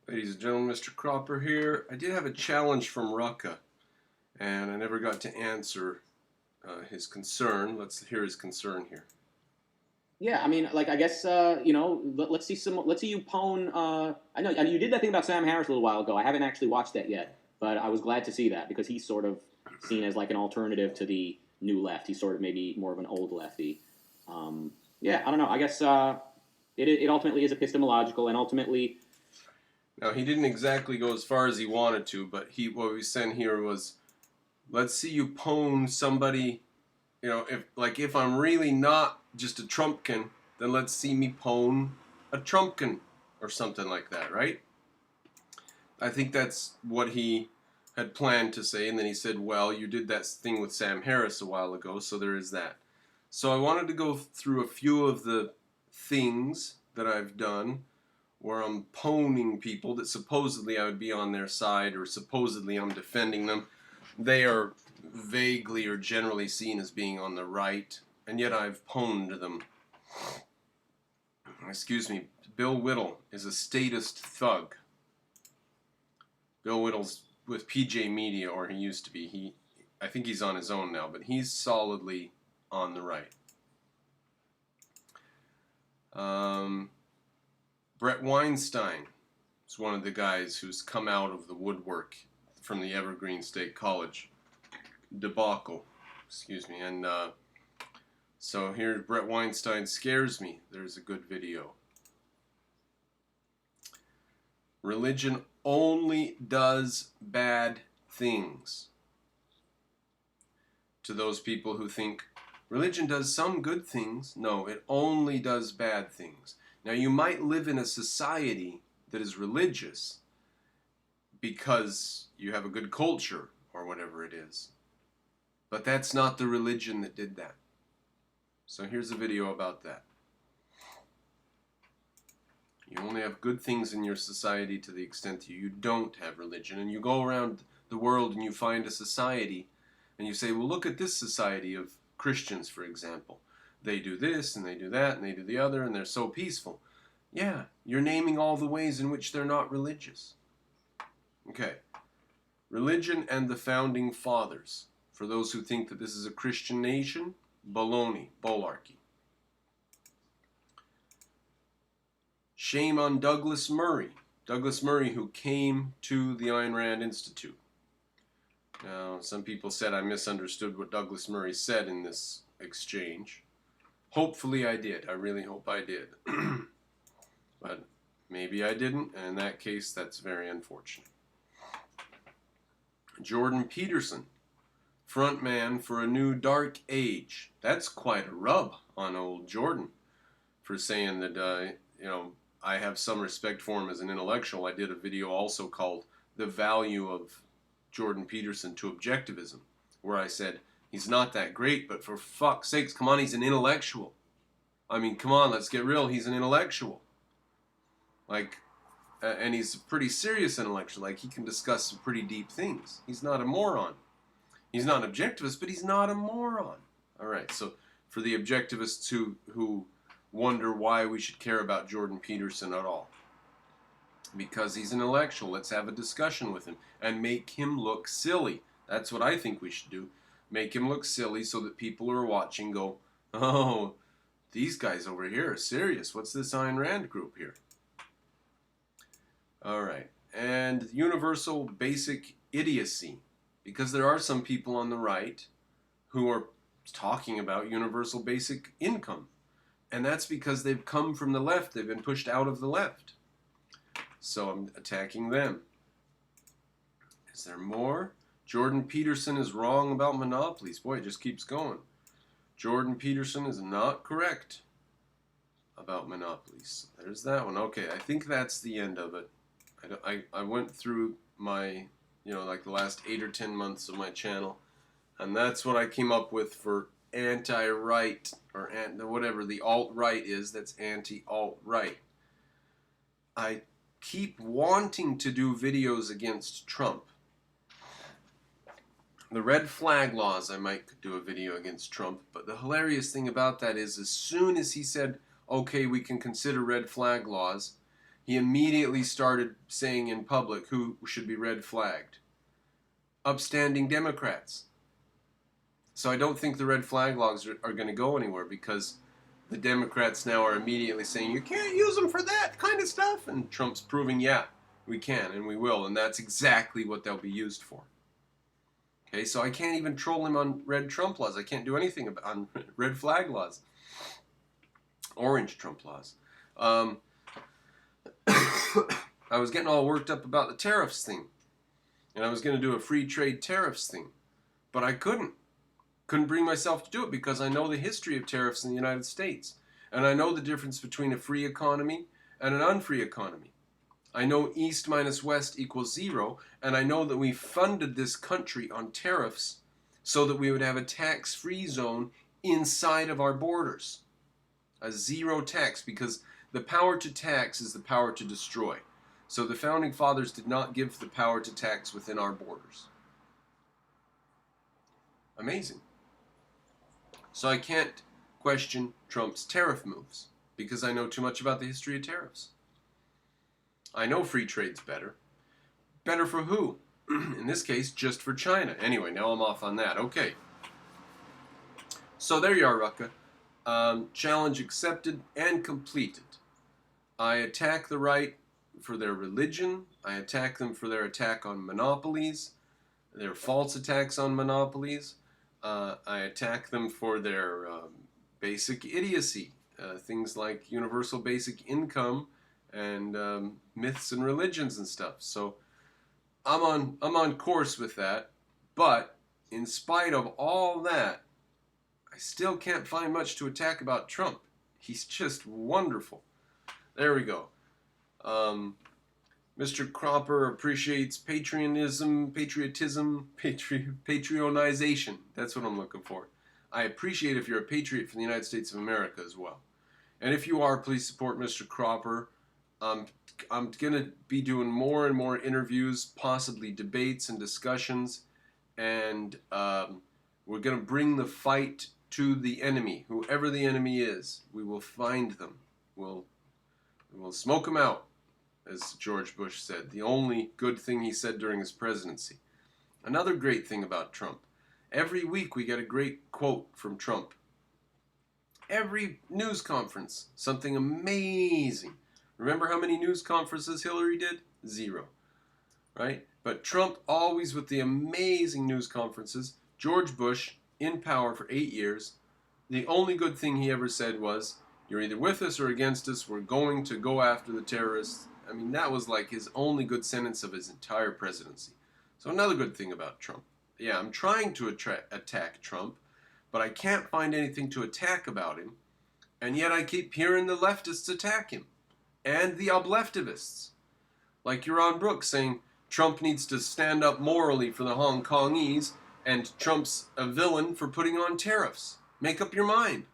Ladies and gentlemen, Mr. Cropper here. I did have a challenge from Rucka, and I never got to answer his concern. Let's hear his concern here. Yeah, I mean, like I guess let's see let's see you pwn. I know you did that thing about Sam Harris a little while ago. I haven't actually watched that yet, but I was glad to see that because he's sort of seen as like an alternative to the new left. He's sort of maybe more of an old lefty. Yeah, I don't know. I guess it ultimately is epistemological, and ultimately, Now, he didn't exactly go as far as he wanted to, but what we sent here was, let's see you pwn somebody. If I'm really not just a Trumpkin, then let's see me pwn a Trumpkin or something like that, right? I think that's what he had planned to say, and then he said, well, you did that thing with Sam Harris a while ago, so there is that. So I wanted to go through a few of the things that I've done where I'm pwning people that supposedly I would be on their side or supposedly I'm defending them. They are vaguely or generally seen as being on the right, and yet I've pwned them. Excuse me, Bill Whittle is a statist thug. Bill Whittle's with PJ Media, or he used to be. I think he's on his own now, but he's solidly on the right. Brett Weinstein is one of the guys who's come out of the woodwork from the Evergreen State College debacle. Excuse me. And so here, Brett Weinstein scares me. There's a good video. Religion only does bad things. To those people who think religion does some good things, no, it only does bad things. Now, you might live in a society that is religious because you have a good culture or whatever it is. But that's not the religion that did that. So here's a video about that. You only have good things in your society to the extent that you don't have religion. And you go around the world and you find a society and you say, well, look at this society of Christians, for example. They do this and they do that and they do the other and they're so peaceful. Yeah, you're naming all the ways in which they're not religious. Okay. Religion and the founding fathers. For those who think that this is a Christian nation, baloney, bolarchy. Shame on Douglas Murray. Douglas Murray, who came to the Ayn Rand Institute. Now, some people said I misunderstood what Douglas Murray said in this exchange. Hopefully I did. I really hope I did. But maybe I didn't, and in that case, that's very unfortunate. Jordan Peterson, frontman for a new dark age. That's quite a rub on old Jordan for saying that, I have some respect for him as an intellectual. I did a video also called The Value of Jordan Peterson to Objectivism, where I said, he's not that great, but for fuck's sakes, come on, he's an intellectual. I mean, come on, let's get real, he's an intellectual. And he's a pretty serious intellectual. Like, he can discuss some pretty deep things. He's not a moron. He's not an objectivist, but he's not a moron. All right, so for the objectivists who wonder why we should care about Jordan Peterson at all. Because he's an intellectual. Let's have a discussion with him and make him look silly. That's what I think we should do. Make him look silly so that people who are watching go, oh, these guys over here are serious. What's this Ayn Rand group here? All right. And universal basic idiocy. Because there are some people on the right who are talking about universal basic income. And that's because they've come from the left. They've been pushed out of the left. So I'm attacking them. Is there more? Jordan Peterson is wrong about monopolies. Boy, it just keeps going. Jordan Peterson is not correct about monopolies. There's that one. Okay, I think that's the end of it. I went through my, like the last 8 or 10 months of my channel, and that's what I came up with for anti-right, or whatever the alt-right is, that's anti-alt-right. I keep wanting to do videos against Trump. The red flag laws, I might do a video against Trump, but the hilarious thing about that is as soon as he said, okay, we can consider red flag laws, he immediately started saying in public who should be red flagged. Upstanding Democrats. So I don't think the red flag laws are going to go anywhere, because the Democrats now are immediately saying you can't use them for that kind of stuff. And Trump's proving, yeah, we can and we will. And that's exactly what they'll be used for. Okay, so I can't even troll him on red Trump laws. I can't do anything on red flag laws. Orange Trump laws. I was getting all worked up about the tariffs thing. And I was going to do a free trade tariffs thing. But I couldn't bring myself to do it, because I know the history of tariffs in the United States. And I know the difference between a free economy and an unfree economy. I know East minus West equals 0, and I know that we funded this country on tariffs so that we would have a tax-free zone inside of our borders. A zero tax, because the power to tax is the power to destroy. So the Founding Fathers did not give the power to tax within our borders. Amazing. So I can't question Trump's tariff moves, because I know too much about the history of tariffs. I know free trade's better. Better for who? In this case, just for China. Anyway, now I'm off on that. Okay. So there you are, Rucka. Challenge accepted and completed. I attack the right for their religion. I attack them for their attack on monopolies, their false attacks on monopolies. I attack them for their basic idiocy, things like universal basic income and myths and religions and stuff. So I'm on course with that. But in spite of all that, I still can't find much to attack about Trump. He's just wonderful. There we go. Mr. Cropper appreciates patrionization. That's what I'm looking for. I appreciate if you're a patriot for the United States of America as well. And if you are, please support Mr. Cropper. I'm going to be doing more and more interviews, possibly debates and discussions. And we're going to bring the fight to the enemy. Whoever the enemy is, we will find them. We'll smoke them out, as George Bush said. The only good thing he said during his presidency. Another great thing about Trump. Every week we get a great quote from Trump. Every news conference, something amazing. Remember how many news conferences Hillary did? 0. Right? But Trump always with the amazing news conferences. George Bush, in power for 8 years. The only good thing he ever said was, you're either with us or against us. We're going to go after the terrorists. I mean, that was like his only good sentence of his entire presidency. So another good thing about Trump. Yeah, I'm trying to attack Trump, but I can't find anything to attack about him. And yet I keep hearing the leftists attack him. And the obleftivists. Like Yaron Brooks saying Trump needs to stand up morally for the Hong Kongese, and Trump's a villain for putting on tariffs. Make up your mind.